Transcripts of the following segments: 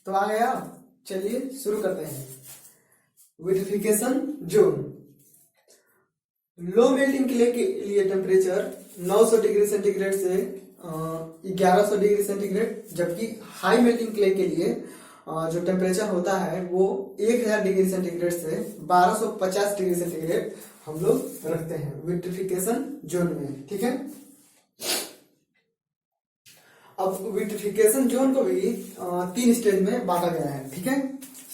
तो आ गया। चलिए शुरू करते हैं। Vitrification zone. लो मेल्टिंग के लिए टेम्परेचर 900 डिग्री सेंटीग्रेड से 1100 डिग्री सेंटीग्रेड, जबकि हाई मेल्टिंग क्ले के लिए जो टेम्परेचर होता है वो 1000 डिग्री सेंटीग्रेड से 1250 डिग्री सेंटीग्रेड हम लोग रखते हैं विट्रिफिकेशन जोन में। ठीक है। अब विट्रिफिकेशन जोन को भी 3 स्टेज में बांटा गया है। ठीक है।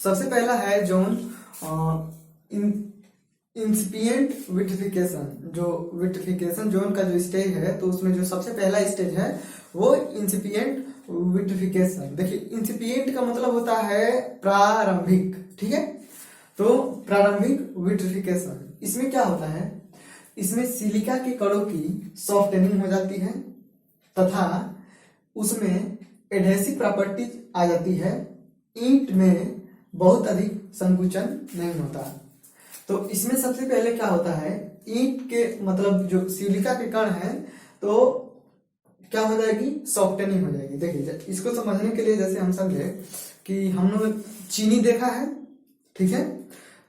सबसे पहला है जोन इंसिपिएंट विट्रिफिकेशन। जो विट्रिफिकेशन जोन का जो स्टेज है तो उसमें जो सबसे पहला स्टेज है वो इंसिपिएंट विट्रिफिकेशन। देखिए, इंसिपिएंट का मतलब होता है प्रारंभिक। ठीक है। तो प्रारंभिक विट्रिफिकेशन, इसमें क्या होता है, इसमें सिलिका के कणों की सॉफ्टनिंग हो जाती है तथा उसमें एडहेसिव प्रॉपर्टीज आ जाती है। ईंट में बहुत अधिक संकुचन नहीं होता। तो इसमें सबसे पहले क्या होता है, ईंट के मतलब जो सिलिका के कण है तो क्या हो जाएगी, सॉफ्टनिंग हो जाएगी। देखिए, इसको समझने के लिए जैसे हम समझे कि हम लोग चीनी देखा है। ठीक है।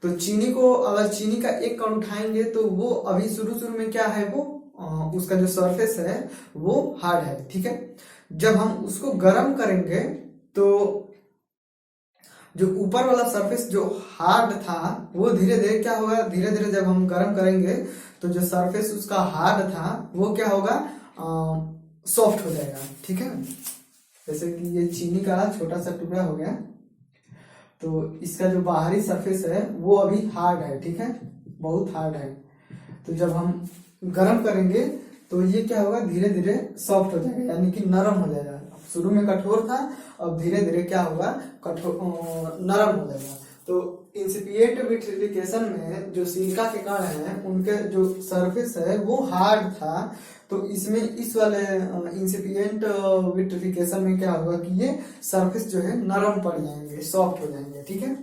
तो चीनी को अगर चीनी का एक कण उठाएंगे तो वो अभी शुरू में क्या है, वो उसका जो सरफेस है वो हार्ड है। ठीक है। जब हम उसको गर्म करेंगे तो जो ऊपर वाला सरफेस जो हार्ड था वो धीरे धीरे क्या होगा, धीरे धीरे जब हम गर्म करेंगे तो जो सरफेस उसका हार्ड था वो क्या होगा, सॉफ्ट हो जाएगा। ठीक है। जैसे कि ये चीनी का छोटा सा टुकड़ा हो गया, तो इसका जो बाहरी सरफेस है वो अभी हार्ड है। ठीक है, बहुत हार्ड है। तो जब हम गर्म करेंगे तो ये क्या होगा, धीरे धीरे सॉफ्ट हो जाएगा, यानी कि नरम हो जाएगा। शुरू में कठोर था, अब धीरे धीरे क्या होगा, कठोर नरम हो जाएगा। तो इंसिपिएंट विट्रिफिकेशन में जो सिलिका के कण हैं उनके जो सरफेस है वो हार्ड था, तो इसमें इस वाले इंसिपिएंट विट्रिफिकेशन में क्या होगा कि ये सरफेस जो है नरम पड़ जाएंगे, सॉफ्ट हो जाएंगे। ठीक है।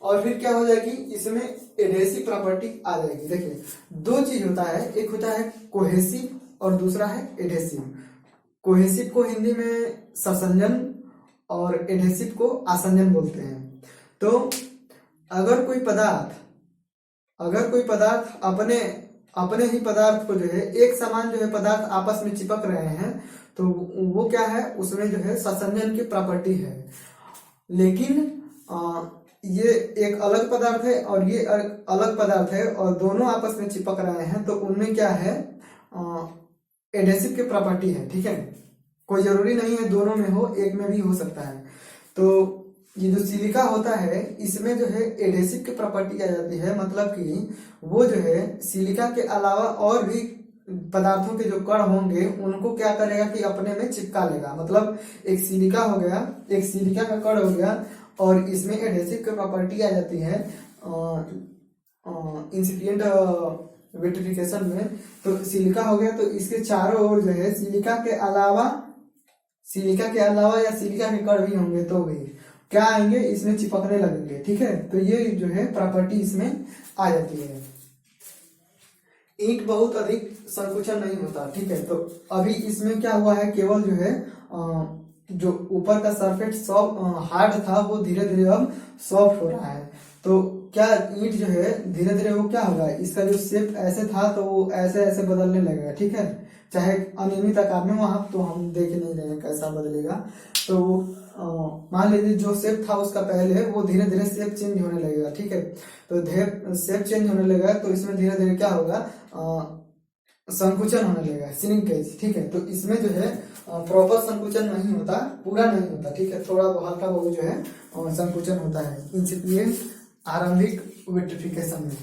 और फिर क्या हो जाएगी, इसमें एडहेसिव प्रॉपर्टी आ जाएगी। देखिए, 2 चीज होता है, एक होता है कोहेसिव और दूसरा है एडहेसिव। कोहेसिव को हिंदी में ससंजन और एडहेसिव को आसंजन बोलते हैं। तो अगर कोई पदार्थ अपने ही पदार्थ को जो है एक समान जो है पदार्थ आपस में चिपक रहे हैं तो वो क्या है, उसमें जो है ससंजन की प्रॉपर्टी है। लेकिन ये एक अलग पदार्थ है और ये अलग पदार्थ है और दोनों आपस में चिपक रहे हैं तो उनमें क्या है, एडहेसिव की प्रॉपर्टी है। ठीक है। कोई जरूरी नहीं है दोनों में हो, एक में भी हो सकता है। तो ये जो सिलिका होता है इसमें जो है एडहेसिव की प्रॉपर्टी आ जाती है, मतलब कि वो जो है सिलिका के अलावा और भी पदार्थों के जो कण होंगे उनको क्या करेगा कि अपने में चिपका लेगा। मतलब एक सिलिका हो गया, एक सिलिका का कण हो गया और इसमें एडहेसिव की प्रॉपर्टी आ जाती है इंसिपिएंट विट्रिफिकेशन में। तो सिलिका हो गया तो इसके चारों ओर जो है सिलिका के अलावा या सिलिका के कण भी होंगे तो भी क्या आएंगे, इसमें चिपकने लगेंगे। ठीक है। तो ये जो है प्रॉपर्टी इसमें आ जाती है। ईंट बहुत अधिक संकुचन नहीं होता। ठीक है। तो अभी इसमें क्या हुआ है, केवल जो है जो ऊपर का सरफेस हार्ड था वो धीरे धीरे अब सॉफ्ट हो रहा है। तो क्या ईंट जो है धीरे धीरे वो क्या होगा, इसका जो शेप ऐसे था तो वो ऐसे ऐसे बदलने लगेगा। ठीक है। चाहे अनियमित आकार में, वहां तो हम देख नहीं रहे हैं कैसा बदलेगा। तो मान लीजिए जो शेप था उसका पहले, वो धीरे धीरे शेप चेंज होने लगेगा। ठीक है। तो शेप चेंज होने लगेगा तो इसमें धीरे धीरे क्या होगा, संकुचन होने लगेगा, श्रिंकेज। ठीक है। तो इसमें जो है प्रॉपर संकुचन नहीं होता, पूरा नहीं होता। ठीक है। थोड़ा हल्का बहुत जो है संकुचन होता है इंसिपिएंट आरंभिक विट्रिफिकेशन में।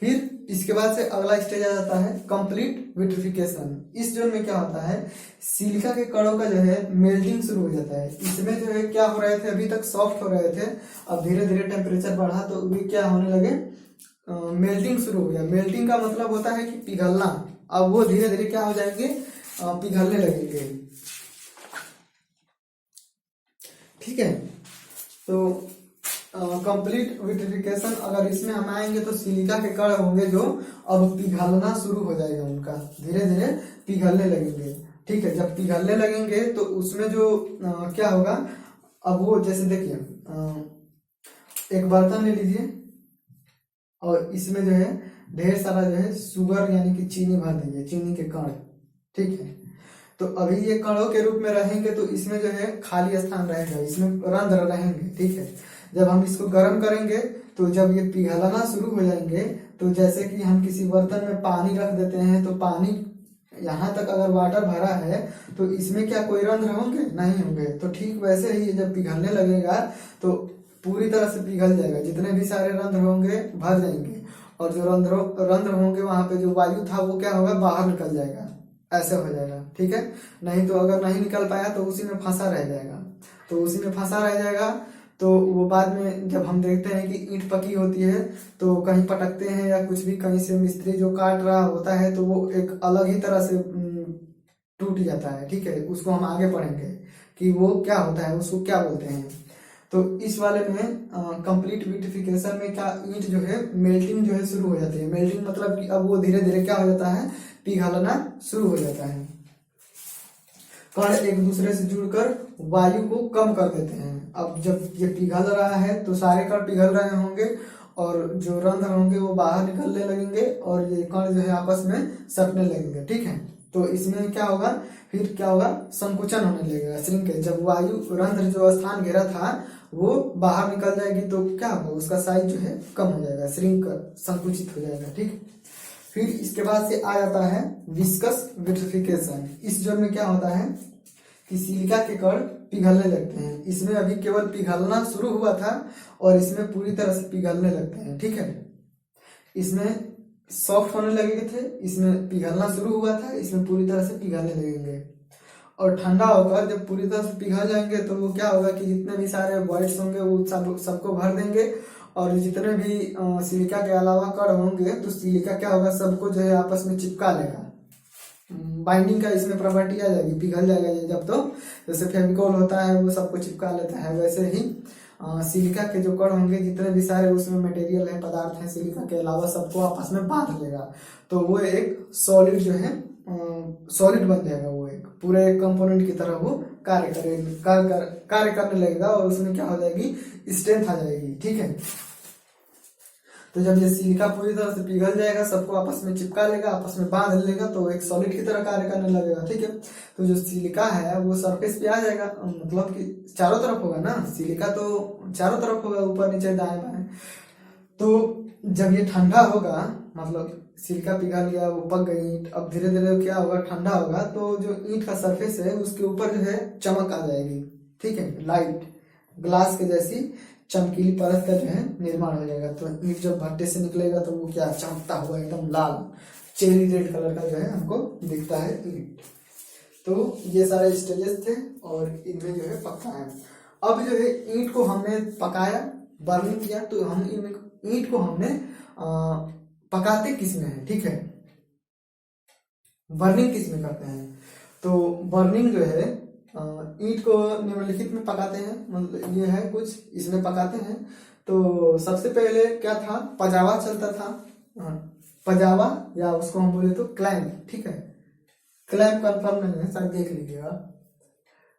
फिर इसके बाद से अगला स्टेज आ जाता है कंप्लीट विट्रिफिकेशन। इस जोन में क्या होता है, सिलिका के कणों का जो है मेल्टिंग शुरू हो जाता है। इसमें जो है क्या हो रहे थे, अभी तक सॉफ्ट हो रहे थे, अब धीरे धीरे टेम्परेचर बढ़ा तो भी क्या होने लगे, मेल्टिंग शुरू हो गया। मेल्टिंग का मतलब होता है कि पिघलना। अब वो धीरे धीरे क्या हो जाएंगे, पिघलने लगेंगे। ठीक है। तो कंप्लीट विट्रिफिकेशन अगर इसमें हम आएंगे तो सिलिका के कण होंगे जो अब पिघलना शुरू हो जाएगा, उनका धीरे धीरे पिघलने लगेंगे। ठीक है। जब पिघलने लगेंगे तो उसमें जो क्या होगा, अब वो जैसे देखिए एक बर्तन ले लीजिए और इसमें जो है ढेर सारा जो है शुगर यानी कि चीनी भर देंगे, चीनी के कण, ठीक है। तो अभी ये कणों के रूप में रहेंगे तो इसमें जो है खाली स्थान रहेगा, इसमें रंध्र रहेंगे, ठीक है। जब हम इसको गर्म करेंगे तो जब ये पिघलना शुरू हो जाएंगे तो जैसे कि हम किसी बर्तन में पानी रख देते हैं तो पानी यहाँ तक अगर वाटर भरा है तो इसमें क्या कोई रंध्र होंगे? नहीं होंगे। तो ठीक वैसे ही जब पिघलने लगेगा तो पूरी तरह से पिघल जाएगा, जितने भी सारे रंध्र होंगे भर जाएंगे और जो रंध्र होंगे वहां पे जो वायु था वो क्या होगा? बाहर निकल जाएगा, ऐसे हो जाएगा, ठीक है। नहीं तो अगर नहीं निकल पाया तो उसी में फंसा रह जाएगा, तो उसी में फंसा रह जाएगा। तो वो बाद में जब हम देखते हैं कि ईंट पकी होती है तो कहीं पटकते हैं या कुछ भी, कहीं से मिस्त्री जो काट रहा होता है तो वो एक अलग ही तरह से टूट जाता है, ठीक है। उसको हम आगे पढ़ेंगे कि वो क्या होता है, उसको क्या बोलते हैं। तो इस वाले में कंप्लीट विट्रिफिकेशन में क्या ईंट जो है मेल्टिंग जो है शुरू हो जाती है। मेल्टिंग मतलब कि अब वो धीरे धीरे क्या हो जाता है? पिघलना शुरू हो जाता है। कण एक दूसरे से जुड़कर वायु को कम कर देते हैं। अब जब ये पिघल रहा है तो सारे कण पिघल रहे होंगे और जो रंध्र होंगे वो बाहर निकलने लगेंगे और ये कण जो है आपस में सटने लगेंगे, ठीक है। तो इसमें क्या होगा? फिर क्या होगा? संकुचन होने लगेगा, श्रिंकेज। जब वायु रंध्र जो स्थान घेरा था वो बाहर निकल जाएगी तो क्या होगा? उसका साइज जो है कम हो जाएगा, श्रिंक संकुचित हो जाएगा, ठीक। फिर इसके बाद से आ जाता है विस्कस विट्रिफिकेशन। इस जोन में क्या होता है कि सिलिका के कण पिघलने लगते हैं। इसमें अभी केवल पिघलना शुरू हुआ था और इसमें पूरी तरह से पिघलने लगते हैं, ठीक है। इसमें सॉफ्ट होने लगे थे, इसमें पिघलना शुरू हुआ था, इसमें पूरी तरह से पिघलने लगेंगे और ठंडा होकर जब पूरी तरह से पिघल जाएंगे तो वो क्या होगा कि जितने भी सारे वॉइड्स होंगे वो सबको भर देंगे और जितने भी सिलिका के अलावा कण होंगे तो सिलिका क्या होगा? सबको जो है आपस में चिपका लेगा। बाइंडिंग का इसमें प्रॉपर्टी आ जाएगी, पिघल जाएगा ये जब। तो जैसे फेविकोल होता है वो सबको चिपका लेता है, वैसे ही सिलिका के जो कण होंगे जितने भी सारे उसमें मटेरियल है, पदार्थ है सिलिका के अलावा, सबको आपस में बांध लेगा। तो वो एक सॉलिड जो है सॉलिड बन जाएगा, वो एक पूरे कंपोनेंट की तरह वो कार्य करने लगेगा और उसमें क्या हो जाएगी? स्ट्रेंथ आ जाएगी, ठीक है। तो जब ये सिलिका पूरी तरह से पिघल जाएगा, सबको आपस में चिपका लेगा, आपस में बांध लेगा तो एक सॉलिड की तरह कार्य करने लगेगा, ठीक है। तो जो सिलिका है वो सरफेस पे आ जाएगा, मतलब कि चारों तरफ होगा ना, सिलिका तो चारों तरफ होगा, ऊपर नीचे दाएं बाएं। तो जब ये ठंडा होगा, मतलब सिलिका पिघल गया, वो पक गई ईंट, अब धीरे धीरे क्या होगा? ठंडा होगा तो जो ईंट का सरफेस है उसके ऊपर जो है चमक आ जाएगी, ठीक है। लाइट ग्लास के जैसी चमकीली परत का जो है निर्माण हो जाएगा। तो ईंट जब भट्टे से निकलेगा तो वो क्या चमकता हुआ एकदम लाल चेरी रेड कलर का जो है हमको दिखता है ईंट। तो ये सारे स्टेजेस थे और इनमें जो है पकता है। अब जो है ईंट को हमने पकाया, बर्निंग किया, तो हम ईंट को हमने पकाते किस में है, ठीक है। बर्निंग किस में करते हैं? तो बर्निंग जो है ईंट को निम्नलिखित में पकाते हैं, मतलब ये है कुछ इसमें पकाते हैं। तो सबसे पहले क्या था? पजावा चलता था, पजावा या उसको हम बोले तो क्लैंप, ठीक है। क्लैंप कंफर्म नहीं है, सर देख लीजिएगा,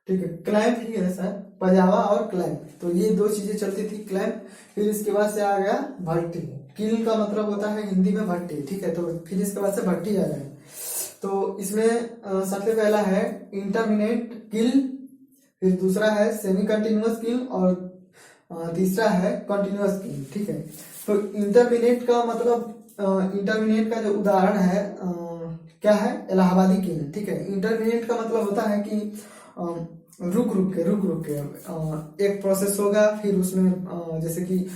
ठीक है। क्लैंप ही है सर, पजावा और क्लैंप, तो ये दो चीजें चलती थी, क्लैंप। फिर इसके बाद से आ गया भट्टी। किल का मतलब होता है हिंदी में भट्टी, ठीक है। तो फिर इसके बाद से भट्टी आ गए। तो इसमें सबसे पहला है इंटरमिनेट किल, फिर दूसरा है सेमी कंटिन्यूअस किल और तीसरा है कंटिन्यूअस किल, ठीक है। तो इंटरमिनेट का मतलब इंटरमिनेट का जो उदाहरण है क्या है? इलाहाबादी किल, ठीक है। इंटरमिनेट का मतलब होता है कि रुक रुक के एक प्रोसेस होगा, फिर उसमें जैसे कि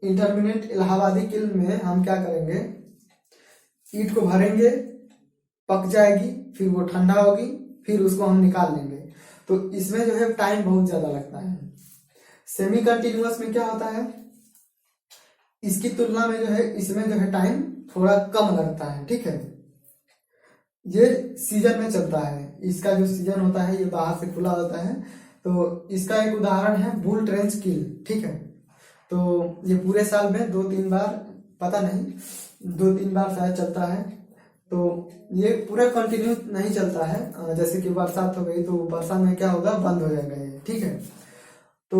इंटरमिनेट इलाहाबादी किल में हम क्या करेंगे? ईंट को भरेंगे, पक जाएगी, फिर वो ठंडा होगी, फिर उसको हम निकाल लेंगे। तो इसमें जो है टाइम बहुत ज्यादा लगता है। सेमी कंटिन्यूअस में क्या होता है? इसकी तुलना में जो है इसमें जो है टाइम थोड़ा कम लगता है, ठीक है। ये सीजन में चलता है, इसका जो सीजन होता है ये बाहर से खुला होता है। तो इसका एक उदाहरण है बुल ट्रेंच किल, ठीक है। तो ये पूरे साल में 2-3 बार, पता नहीं 2-3 बार शायद चलता है। तो ये पूरा कंटिन्यू नहीं चलता है, जैसे कि बरसात हो गई तो वर्षा में क्या होगा? बंद हो जाएगा ये, ठीक है। तो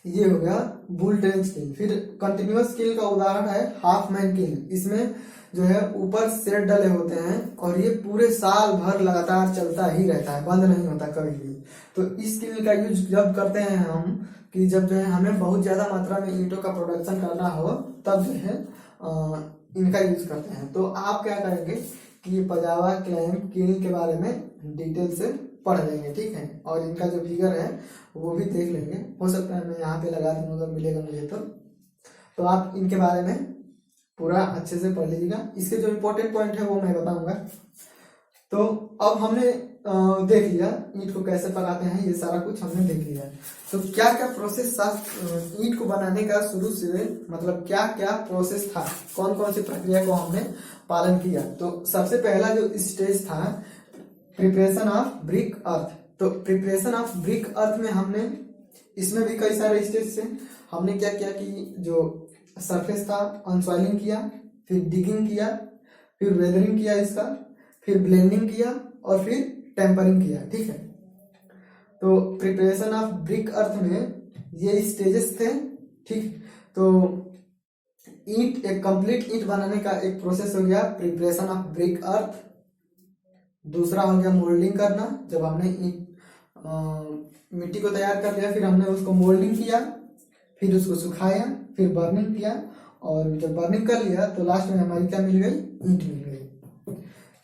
ये हो गया बुल ट्रेन किल। फिर कंटिन्यूअस किल का उदाहरण है हाफ मैन किल। इसमें जो है ऊपर सेट डले होते हैं और ये पूरे साल भर लगातार चलता ही रहता है, बंद नहीं होता कभी भी। तो इस किल का यूज जब करते हैं हम कि जब जो है हमें बहुत ज्यादा मात्रा में ईंटों का प्रोडक्शन करना हो, तब जो है इनका यूज करते हैं। तो आप क्या करेंगे कि पजावा क्लैंप किल के बारे में डिटेल से पढ़ लेंगे, ठीक है। और इनका जो फिगर है वो भी देख लेंगे। हो सकता है मैं यहाँ पे लगा दूँ अगर मिलेगा मुझे तो आप इनके बारे में पूरा अच्छे से पढ़ लीजिएगा। इसके जो इम्पोर्टेंट पॉइंट है वो मैं बताऊंगा। तो अब हमने देख लिया ईंट को कैसे पकाते हैं, ये सारा कुछ हमने देख लिया। तो क्या क्या प्रोसेस था ईंट को बनाने का शुरू से, मतलब क्या क्या प्रोसेस था, कौन कौन सी प्रक्रिया को हमने पालन किया। तो सबसे पहला जो स्टेज था प्रिपरेशन ऑफ ब्रिक अर्थ। तो प्रिपरेशन ऑफ ब्रिक अर्थ में हमने, इसमें भी कई सारे स्टेज थे। हमने क्या किया कि जो सरफेस था अनसॉइलिंग किया, फिर डिगिंग किया, फिर वेदरिंग किया इसका, फिर ब्लेंडिंग किया और फिर टेम्परिंग किया, ठीक है। तो प्रिपरेशन ऑफ ब्रिक अर्थ में ये स्टेजेस थे, ठीक। तो ईंट, एक कंप्लीट ईंट बनाने का एक प्रोसेस हो गया प्रिपरेशन ऑफ ब्रिक अर्थ। दूसरा हो गया मोल्डिंग करना, जब हमने ईंट मिट्टी को तैयार कर लिया, फिर हमने उसको मोल्डिंग किया, फिर उसको सुखाया, फिर बर्निंग किया, और जब बर्निंग कर लिया तो लास्ट में हमारी क्या मिल गई, ईंट मिल गई।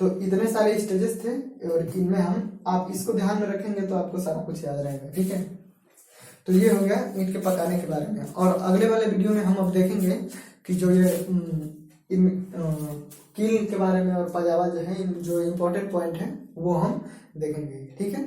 तो इतने सारे स्टेजेस थे और इनमें हम, आप इसको ध्यान में रखेंगे तो आपको सारा कुछ याद रहेगा, ठीक है। तो ये हो गया ईंट के पकाने के बारे में। और अगले वाले वीडियो में हम अब देखेंगे कि जो ये किल के बारे में और पजावा जो है, जो इम्पोर्टेंट पॉइंट है वो हम देखेंगे, ठीक है।